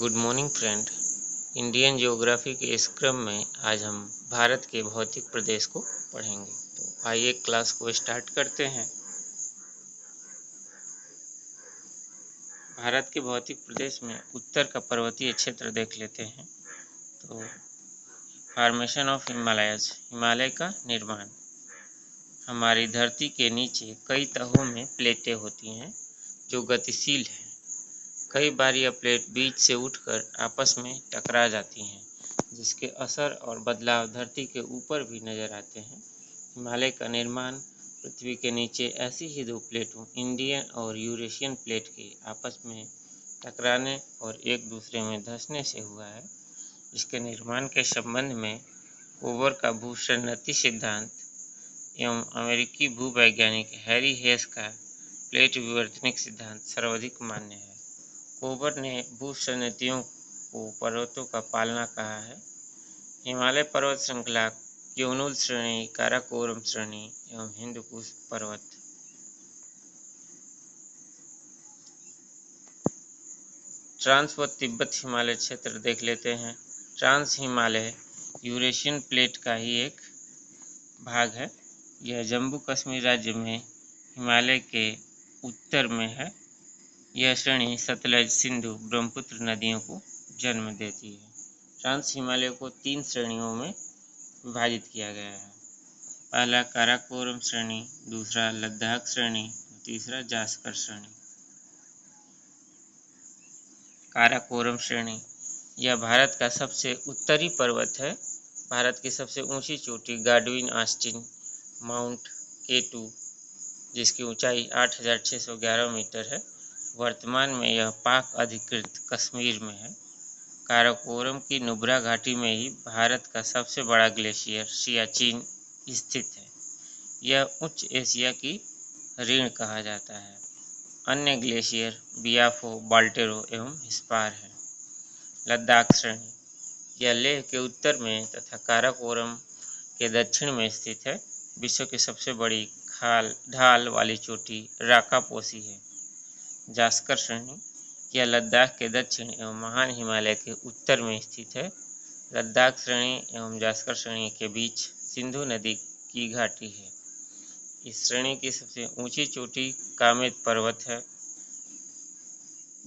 Good morning friend. Indian geography के इस क्रम में आज हम भारत के भौतिक प्रदेश को पढ़ेंगे। तो आइए क्लास को स्टार्ट करते हैं। भारत के भौतिक प्रदेश में उत्तर का पर्वतीय क्षेत्र देख लेते हैं। तो फॉर्मेशन ऑफ हिमालयस, हिमालय का निर्माण। हमारी धरती के नीचे कई तहों में प्लेटें होती हैं जो गतिशील हैं। कई बार यह प्लेट बीच से उठकर आपस में टकरा जाती हैं, जिसके असर और बदलाव धरती के ऊपर भी नजर आते हैं। हिमालय का निर्माण पृथ्वी के नीचे ऐसी ही दो प्लेटों, इंडियन और यूरेशियन प्लेट के आपस में टकराने और एक दूसरे में धंसने से हुआ है। इसके निर्माण के संबंध में कोवर का भूसंनति सिद्धांत एवं अमेरिकी भूवैज्ञानिक हैरी हेस का प्लेट विवर्तनिक सिद्धांत सर्वाधिक मान्य है। कोवर ने भूसंनतियों को पर्वतों का पालना कहा है। हिमालय पर्वत श्रृंखला, क्योनुल श्रेणी, काराकोरम श्रेणी एवं हिंदुकुश पर्वत। ट्रांस व तिब्बत हिमालय क्षेत्र देख लेते हैं। ट्रांस हिमालय यूरेशियन प्लेट का ही एक भाग है। यह जम्मू कश्मीर राज्य में हिमालय के उत्तर में है। यह श्रेणी सतलज, सिंधु, ब्रह्मपुत्र नदियों को जन्म देती है। ट्रांस हिमालय को 3 श्रेणियों में विभाजित किया गया है। पहला काराकोरम श्रेणी, दूसरा लद्दाख श्रेणी, तीसरा जास्कर श्रेणी। काराकोरम श्रेणी यह भारत का सबसे उत्तरी पर्वत है। भारत की सबसे ऊंची चोटी गाडविन ऑस्टिन माउंट K2, जिसकी ऊंचाई 8611 मीटर है। वर्तमान में यह पाक अधिकृत कश्मीर में है। काराकोरम की नुब्रा घाटी में ही भारत का सबसे बड़ा ग्लेशियर सियाचिन स्थित है। यह उच्च एशिया की रीढ़ कहा जाता है। अन्य ग्लेशियर बियाफो, बाल्टेरो एवं हिस्पार है। लद्दाख श्रेणी यह लेह के उत्तर में तथा काराकोरम के दक्षिण में स्थित है। विश्व की सबसे बड़ी ढाल वाली चोटी राकापोसी है। जास्कर श्रेणी यह लद्दाख के दक्षिण एवं महान हिमालय के उत्तर में स्थित है। लद्दाख श्रेणी एवं जास्कर श्रेणी के बीच सिंधु नदी की घाटी है। इस श्रेणी की सबसे ऊंची चोटी कामेत पर्वत है।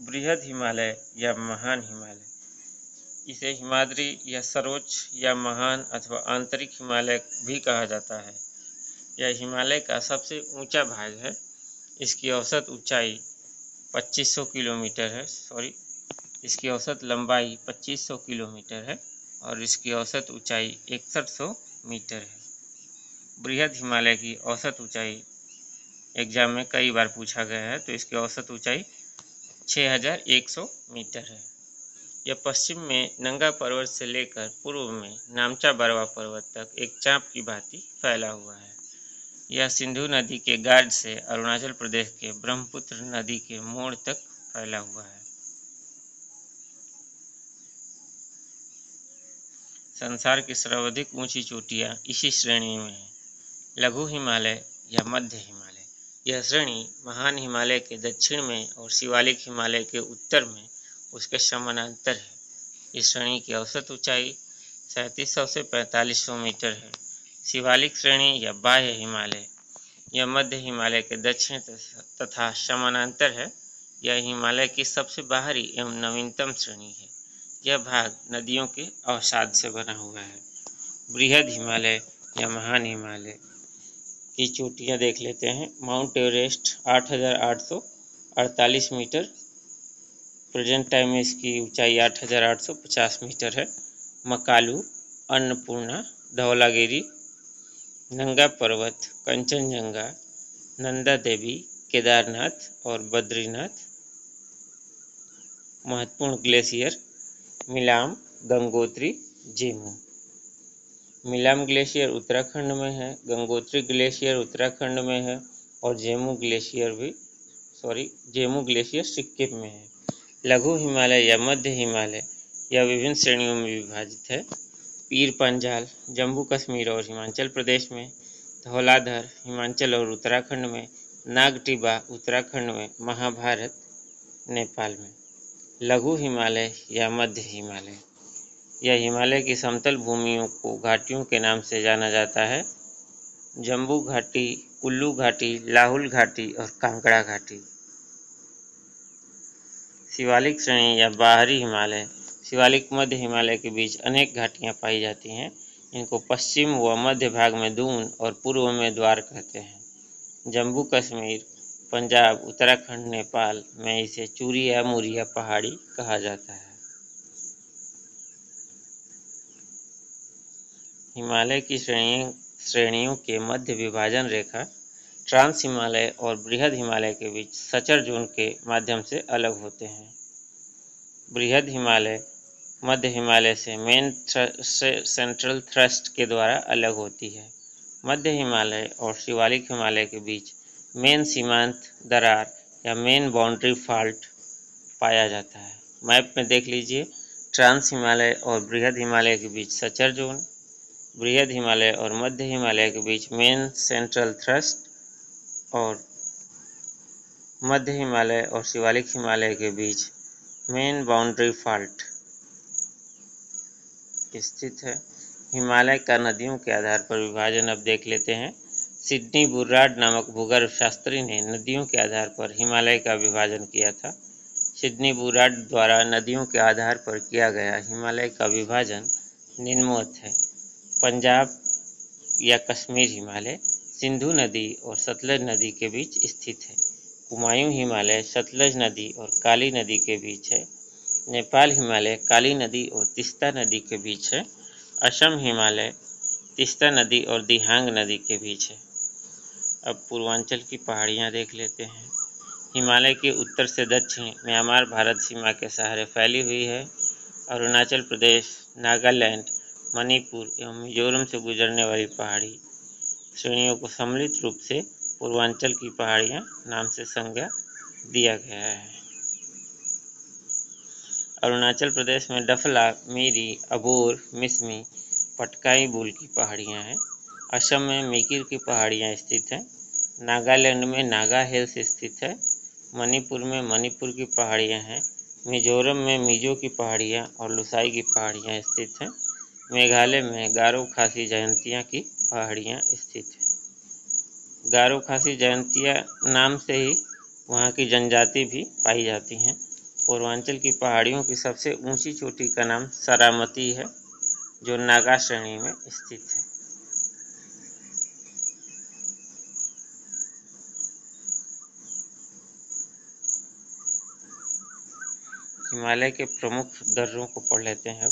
बृहद हिमालय या महान हिमालय, इसे हिमाद्री या सर्वोच्च या महान अथवा आंतरिक हिमालय भी कहा जाता है। यह हिमालय का सबसे ऊंचा भाग है। इसकी औसत ऊंचाई 2500 किलोमीटर है। इसकी औसत लंबाई 2500 किलोमीटर है और इसकी औसत ऊंचाई 6100 मीटर है। बृहद हिमालय की औसत ऊंचाई एग्जाम में कई बार पूछा गया है, तो इसकी औसत ऊंचाई 6100 मीटर है। यह पश्चिम में नंगा पर्वत से लेकर पूर्व में नामचा बरवा पर्वत तक एक चाप की भांति फैला हुआ है। यह सिंधु नदी के गार्ड से अरुणाचल प्रदेश के ब्रह्मपुत्र नदी के मोड़ तक फैला हुआ है। संसार की सर्वाधिक ऊंची चोटियां इसी श्रेणी में हैं। लघु हिमालय या मध्य हिमालय यह श्रेणी महान हिमालय के दक्षिण में और शिवालिक हिमालय के उत्तर में उसके समानांतर है। इस श्रेणी की औसत ऊंचाई 3700 से 4500 मीटर है। शिवालिक श्रेणी या बाह्य हिमालय यह मध्य हिमालय के दक्षिण तथा समानांतर है। यह हिमालय की सबसे बाहरी एवं नवीनतम श्रेणी है। यह भाग नदियों के अवसाद से बना हुआ है। बृहद हिमालय या महान हिमालय की चोटियां देख लेते हैं। Mount Everest 8848 metre, present time में इसकी ऊंचाई 8850 मीटर है। मकालू, अन्नपूर्णा, धौलागिरी, नंगा पर्वत, कंचनजंगा, नंदा देवी, केदारनाथ और बद्रीनाथ। महत्वपूर्ण ग्लेशियर मिलाम, गंगोत्री, जेमू। मिलाम ग्लेशियर उत्तराखंड में है, गंगोत्री ग्लेशियर उत्तराखंड में है और जेमू ग्लेशियर सिक्किम में है। लघु हिमालय या मध्य हिमालय यह विभिन्न श्रेणियों में विभाजित है। पीर पंजाल जम्मू कश्मीर और हिमाचल प्रदेश में, धौलाधर हिमाचल और उत्तराखंड में, नागटिबा उत्तराखंड में, महाभारत नेपाल में। लघु हिमालय या मध्य हिमालय। यह हिमालय की समतल भूमियों को घाटियों के नाम से जाना जाता है। जम्बू घाटी, कुल्लू घाटी, लाहुल घाटी और कांगड़ा घाटी। शिवालिक श्रेणी या बाहरी हिमालय। शिवालिक मध्य हिमालय के बीच अनेक घाटियां पाई जाती हैं। इनको पश्चिम व मध्य भाग में दून और पूर्व में द्वार कहते हैं। जम्मू कश्मीर, पंजाब, उत्तराखंड, नेपाल में इसे चूरी या मुरिया पहाड़ी कहा जाता है। हिमालय की श्रेणियों के मध्य विभाजन रेखा ट्रांस हिमालय और बृहद हिमालय के बीच सचर जोन के माध्यम से अलग होते हैं। बृहद हिमालय मध्य हिमालय से मेन सेंट्रल थ्रस्ट के द्वारा अलग होती है। मध्य हिमालय और शिवालिक हिमालय के बीच मेन सीमांत दरार या मेन बाउंड्री फॉल्ट पाया जाता है। मैप में देख लीजिए, ट्रांस हिमालय और बृहद हिमालय के बीच सचर जोन, बृहद हिमालय और मध्य हिमालय के बीच मेन सेंट्रल थ्रस्ट और मध्य हिमालय और शिवालिक हिमालय के बीच मेन बाउंड्री फॉल्ट स्थित है। हिमालय का नदियों के आधार पर विभाजन अब देख लेते हैं। सिडनी बुर्राड नामक भूगर्भ शास्त्री ने नदियों के आधार पर हिमालय का विभाजन किया था। सिडनी बुर्राड द्वारा नदियों के आधार पर किया गया हिमालय का विभाजन निम्नवत है। पंजाब या कश्मीर हिमालय सिंधु नदी और सतलज नदी के बीच स्थित है। कुमायूं हिमालय सतलज नदी और काली नदी के बीच है। नेपाल हिमालय काली नदी और तीस्ता नदी के बीच है। असम हिमालय तीस्ता नदी और दिहांग नदी के बीच है। अब पूर्वांचल की पहाड़ियाँ देख लेते हैं। हिमालय के उत्तर से दक्षिण म्यांमार भारत सीमा के सहारे फैली हुई है। अरुणाचल प्रदेश, नागालैंड, मणिपुर एवं मिजोरम से गुजरने वाली पहाड़ी श्रेणियों को सम्मिलित रूप से पूर्वांचल की पहाड़ियाँ नाम से संज्ञा दिया गया है। अरुणाचल प्रदेश में डफला, मीरी, अबोर, मिसमी, पटकाई बुल की पहाड़ियाँ हैं। असम में मिकिर की पहाड़ियाँ स्थित हैं। नागालैंड में नागा हिल्स स्थित है। मणिपुर में मणिपुर की पहाड़ियाँ हैं। मिजोरम में मिजो की पहाड़ियाँ और लुसाई की पहाड़ियाँ स्थित हैं। मेघालय में गारो खासी जयंतिया की पहाड़ियाँ स्थित हैं। गारो खासी जयंतिया नाम से ही वहाँ की जनजाति भी पाई जाती हैं। पूर्वांचल की पहाड़ियों की सबसे ऊंची चोटी का नाम सरामती है, जो नागा श्रेणी में स्थित है। हिमालय के प्रमुख दर्रों को पढ़ लेते हैं।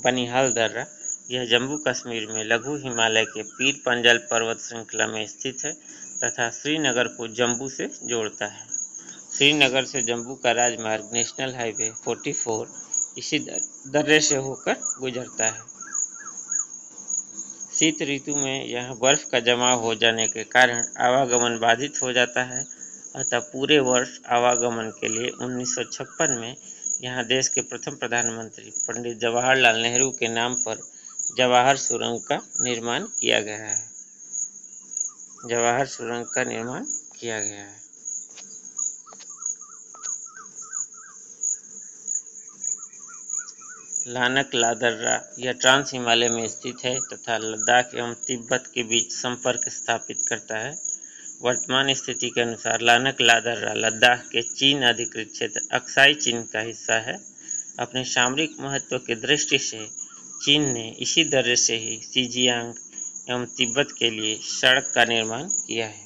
बनिहाल दर्रा, यह जम्मू कश्मीर में लघु हिमालय के पीर पंजल पर्वत श्रृंखला में स्थित है तथा श्रीनगर को जम्मू से जोड़ता है। श्रीनगर से जम्मू का राजमार्ग नेशनल हाईवे 44 इसी दर्रे से होकर गुजरता है। शीत ऋतु में यहाँ बर्फ का जमाव हो जाने के कारण आवागमन बाधित हो जाता है, अतः पूरे वर्ष आवागमन के लिए 1956 में यहाँ देश के प्रथम प्रधानमंत्री पंडित जवाहरलाल नेहरू के नाम पर जवाहर सुरंग का निर्माण किया गया है। जवाहर सुरंग का निर्माण किया गया है। लानक ला दर्रा यह ट्रांस हिमालय में स्थित है तथा लद्दाख एवं तिब्बत के बीच संपर्क स्थापित करता है। वर्तमान स्थिति के अनुसार लानक ला दर्रा लद्दाख के चीन अधिकृत क्षेत्र अक्साई चीन का हिस्सा है। अपने सामरिक महत्व की दृष्टि से चीन ने इसी दर्रे से ही शिजियांग एवं तिब्बत के लिए सड़क का निर्माण किया है।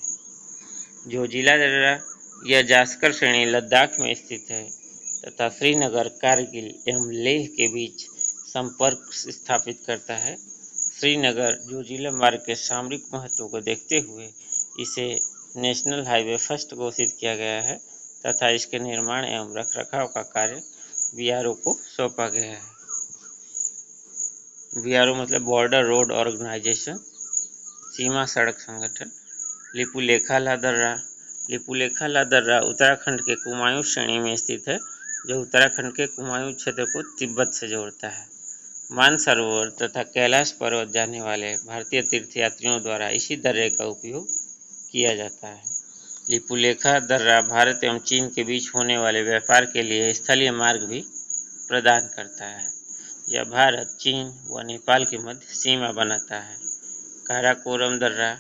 जोजिला दर्रा यह जास्कर श्रेणी लद्दाख में स्थित है तथा श्रीनगर, कारगिल एवं लेह के बीच संपर्क स्थापित करता है। श्रीनगर जोजिला मार्ग के सामरिक महत्व को देखते हुए इसे नेशनल हाईवे फर्स्ट घोषित किया गया है तथा इसके निर्माण एवं रखरखाव का कार्य बीआरओ को सौंपा गया है। बीआरओ मतलब बॉर्डर रोड ऑर्गेनाइजेशन, सीमा सड़क संगठन। लिपुलेखा दर्रा उत्तराखंड के कुमायूं श्रेणी में स्थित है, जो उत्तराखंड के कुमायूं क्षेत्र को तिब्बत से जोड़ता है। मानसरोवर तथा कैलाश पर्वत जाने वाले भारतीय तीर्थयात्रियों द्वारा इसी दर्रे का उपयोग किया जाता है। लिपुलेखा दर्रा भारत एवं चीन के बीच होने वाले व्यापार के लिए स्थलीय मार्ग भी प्रदान करता है। यह भारत, चीन व नेपाल के मध्य सीमा बनाता है। काराकोरम दर्रा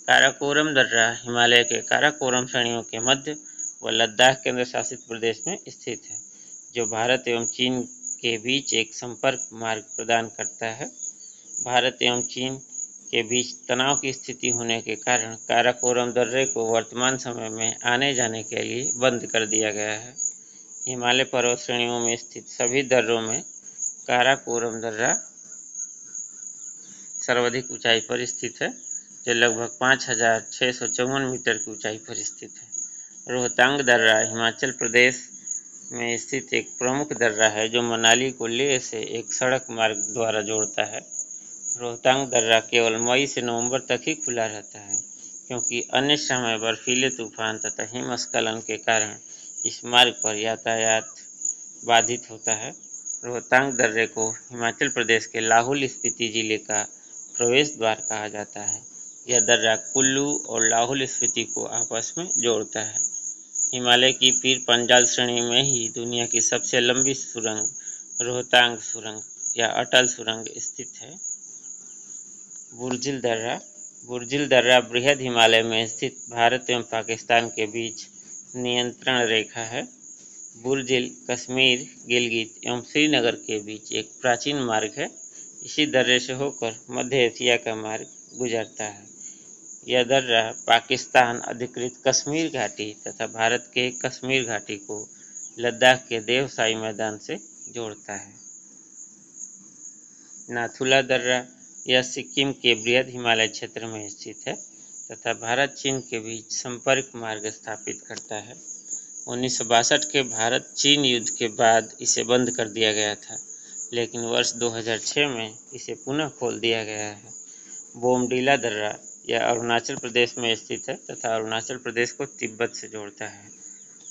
काराकोरम दर्रा हिमालय के काराकोरम श्रेणियों के मध्य व लद्दाख केंद्र शासित प्रदेश में स्थित है, जो भारत एवं चीन के बीच एक संपर्क मार्ग प्रदान करता है। भारत एवं चीन के बीच तनाव की स्थिति होने के कारण काराकोरम दर्रे को वर्तमान समय में आने जाने के लिए बंद कर दिया गया है। हिमालय पर्वत श्रेणियों में स्थित सभी दर्रों में काराकोरम दर्रा सर्वाधिक ऊंचाई पर स्थित है, जो लगभग 5,654 मीटर की ऊंचाई पर स्थित है। रोहतांग दर्रा हिमाचल प्रदेश में स्थित एक प्रमुख दर्रा है, जो मनाली को लेह से एक सड़क मार्ग द्वारा जोड़ता है। रोहतांग दर्रा केवल मई से नवंबर तक ही खुला रहता है, क्योंकि अन्य समय बर्फीले तूफान तथा हिमस्खलन के कारण इस मार्ग पर यातायात बाधित होता है। रोहतांग दर्रे को हिमाचल प्रदेश के लाहौल स्पीति जिले का प्रवेश द्वार कहा जाता है। यह दर्रा कुल्लू और लाहौल स्पीति को आपस में जोड़ता है। हिमालय की पीर पंजाल श्रेणी में ही दुनिया की सबसे लंबी सुरंग रोहतांग सुरंग या अटल सुरंग स्थित है। बुर्जिल दर्रा बृहद हिमालय में स्थित भारत एवं पाकिस्तान के बीच नियंत्रण रेखा है। बुर्जिल कश्मीर, गिलगित एवं श्रीनगर के बीच एक प्राचीन मार्ग है। इसी दर्रे से होकर मध्य एशिया का मार्ग गुजरता है। यह दर्रा पाकिस्तान अधिकृत कश्मीर घाटी तथा भारत के कश्मीर घाटी को लद्दाख के देवसाई मैदान से जोड़ता है। नाथुला दर्रा यह सिक्किम के बृहद हिमालय क्षेत्र में स्थित है तथा भारत चीन के बीच संपर्क मार्ग स्थापित करता है। 1962 के भारत चीन युद्ध के बाद इसे बंद कर दिया गया था, लेकिन वर्ष 2006 में इसे पुनः खोल दिया गया है। बोमडीला दर्रा यह अरुणाचल प्रदेश में स्थित है तथा अरुणाचल प्रदेश को तिब्बत से जोड़ता है।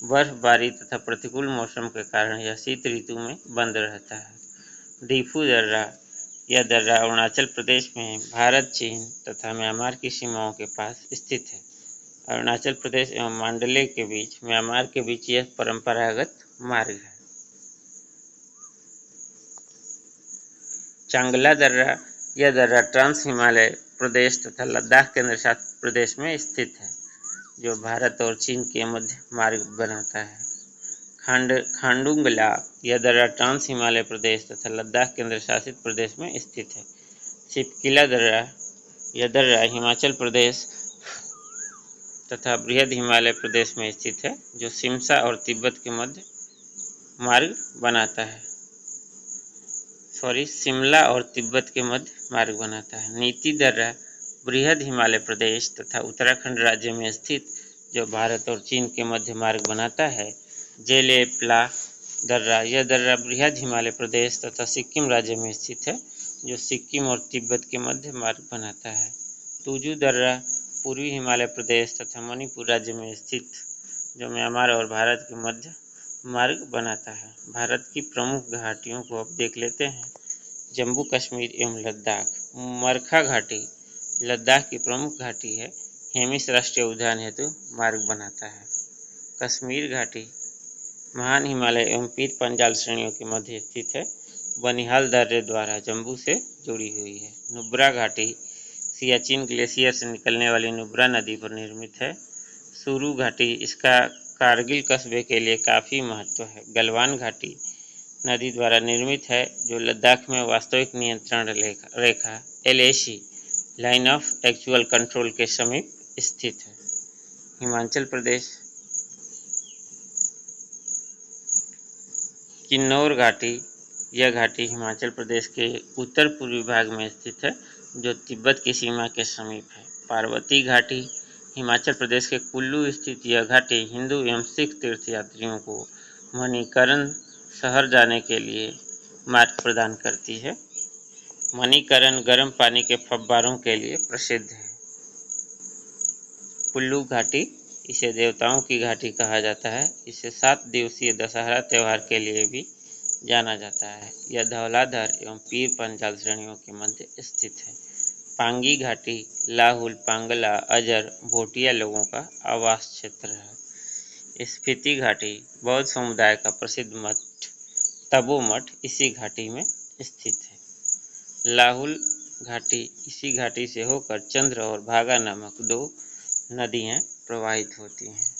बर्फबारी तथा प्रतिकूल मौसम के कारण यह शीत ऋतु में बंद रहता है। डीफू दर्रा यह दर्रा अरुणाचल प्रदेश में भारत, चीन तथा म्यांमार की सीमाओं के पास स्थित है। अरुणाचल प्रदेश एवं मांडले के बीच म्यांमार के बीच यह परंपरागत मार्ग है। चांगला दर्रा यह दर्रा ट्रांस हिमालय प्रदेश तथा लद्दाख केंद्र शासित प्रदेश में स्थित है, जो भारत और चीन के मध्य मार्ग बनाता है। खांडुंगला यह दर्रा ट्रांस हिमालय प्रदेश तथा लद्दाख केंद्र शासित प्रदेश में स्थित है। सिपकिला दर्रा यह दर्रा हिमाचल प्रदेश तथा बृहद हिमालय प्रदेश में स्थित है, जो शिमला और तिब्बत के मध्य मार्ग बनाता है। नीति दर्रा बृहद हिमालय प्रदेश तथा उत्तराखंड राज्य में स्थित, जो भारत और चीन के मध्य मार्ग बनाता है। जेलेपला दर्रा यह दर्रा बृहद हिमालय प्रदेश तथा सिक्किम राज्य में स्थित है, जो सिक्किम और तिब्बत के मध्य मार्ग बनाता है। तुजू दर्रा पूर्वी हिमालय प्रदेश तथा मणिपुर राज्य में स्थित, जो म्यांमार और भारत के मध्य मार्ग बनाता है। भारत की प्रमुख घाटियों को अब देख लेते हैं। जम्मू कश्मीर एवं लद्दाख। मरखा घाटी लद्दाख की प्रमुख घाटी है। हेमिस राष्ट्रीय उद्यान हेतु मार्ग बनाता है। कश्मीर घाटी महान हिमालय एवं पीर पंजाल श्रेणियों के मध्य स्थित है। बनिहाल दर्रे द्वारा जम्मू से जुड़ी हुई है। नुब्रा घाटी सियाचिन ग्लेशियर से निकलने वाली नुब्रा नदी पर निर्मित है। सुरू घाटी इसका कारगिल कस्बे के लिए काफ़ी महत्व है। गलवान घाटी नदी द्वारा निर्मित है, जो लद्दाख में वास्तविक नियंत्रण रेखा LAC line of actual control के समीप स्थित है। हिमाचल प्रदेश किन्नौर घाटी यह घाटी हिमाचल प्रदेश के उत्तर पूर्वी भाग में स्थित है, जो तिब्बत की सीमा के समीप है। पार्वती घाटी हिमाचल प्रदेश के कुल्लू स्थित यह घाटी हिंदू एवं सिख तीर्थयात्रियों को मणिकरण शहर जाने के लिए मार्ग प्रदान करती है। मणिकरण गर्म पानी के फव्वारों के लिए प्रसिद्ध है। कुल्लू घाटी इसे देवताओं की घाटी कहा जाता है। इसे 7 दिवसीय दशहरा त्यौहार के लिए भी जाना जाता है। यह धौलाधर एवं पीर पंजाल श्रेणियों के मध्य स्थित है। पांगी घाटी लाहुल, पांगला, अजर, भोटिया लोगों का आवास क्षेत्र है। स्पीति घाटी बौद्ध समुदाय का प्रसिद्ध मठ तपो मठ इसी घाटी में स्थित है। लाहुल घाटी इसी घाटी से होकर चंद्र और भागा नामक दो नदियां प्रवाहित होती हैं।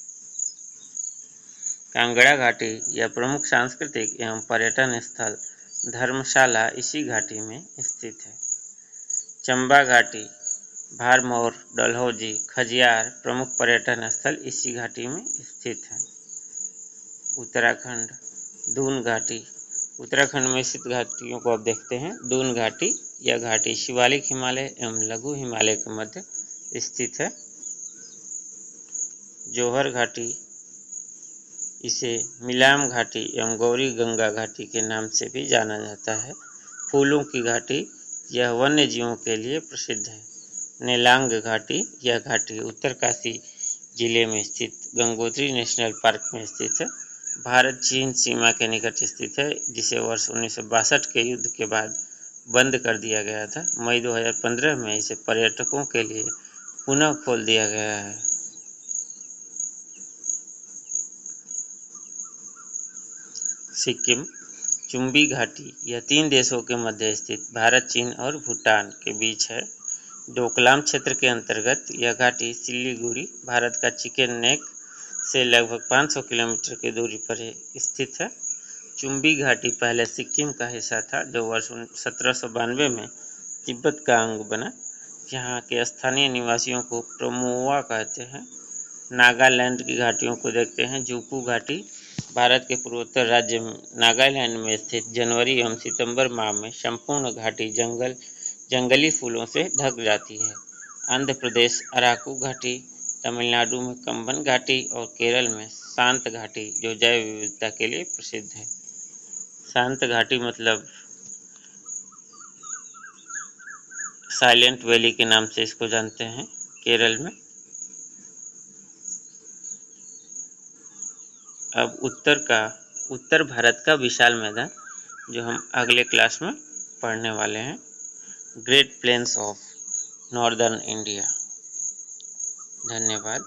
कांगड़ा घाटी यह प्रमुख सांस्कृतिक एवं पर्यटन स्थल धर्मशाला इसी घाटी में स्थित है। चंबा घाटी भारमौर, डलहौजी, खजियार प्रमुख पर्यटन स्थल इसी घाटी में स्थित हैं। उत्तराखंड दून घाटी उत्तराखंड में स्थित घाटियों को अब देखते हैं। दून घाटी यह घाटी शिवालिक हिमालय एवं लघु हिमालय के मध्य स्थित है। जौहर घाटी इसे मिलाम घाटी एवं गौरी गंगा घाटी के नाम से भी जाना जाता है। फूलों की घाटी यह वन्य जीवों के लिए प्रसिद्ध है। नेलांग घाटी यह घाटी उत्तरकाशी जिले में स्थित गंगोत्री नेशनल पार्क में स्थित है। भारत चीन सीमा के निकट स्थित है, जिसे वर्ष 1962 के युद्ध के बाद बंद कर दिया गया था। मई 2015 में इसे पर्यटकों के लिए पुनः खोल दिया गया है। सिक्किम चुम्बी घाटी यह 3 देशों के मध्य स्थित भारत, चीन और भूटान के बीच है। डोकलाम क्षेत्र के अंतर्गत यह घाटी सिलीगुड़ी, भारत का चिकन नेक से लगभग 500 किलोमीटर की दूरी पर स्थित है। चुम्बी घाटी पहले सिक्किम का हिस्सा था, जो वर्ष 1792 में तिब्बत का अंग बना। यहाँ के स्थानीय निवासियों को प्रमोवा कहते हैं। नागालैंड की घाटियों को देखते हैं। जूकू घाटी भारत के पूर्वोत्तर राज्य नागालैंड में स्थित जनवरी एवं सितंबर माह में संपूर्ण घाटी जंगली फूलों से ढक जाती है। आंध्र प्रदेश अराकू घाटी, तमिलनाडु में कंबन घाटी और केरल में शांत घाटी जो जैव विविधता के लिए प्रसिद्ध है। शांत घाटी मतलब साइलेंट वैली के नाम से इसको जानते हैं केरल में। अब उत्तर भारत का विशाल मैदान जो हम अगले क्लास में पढ़ने वाले हैं। Great plains of northern India. धन्यवाद।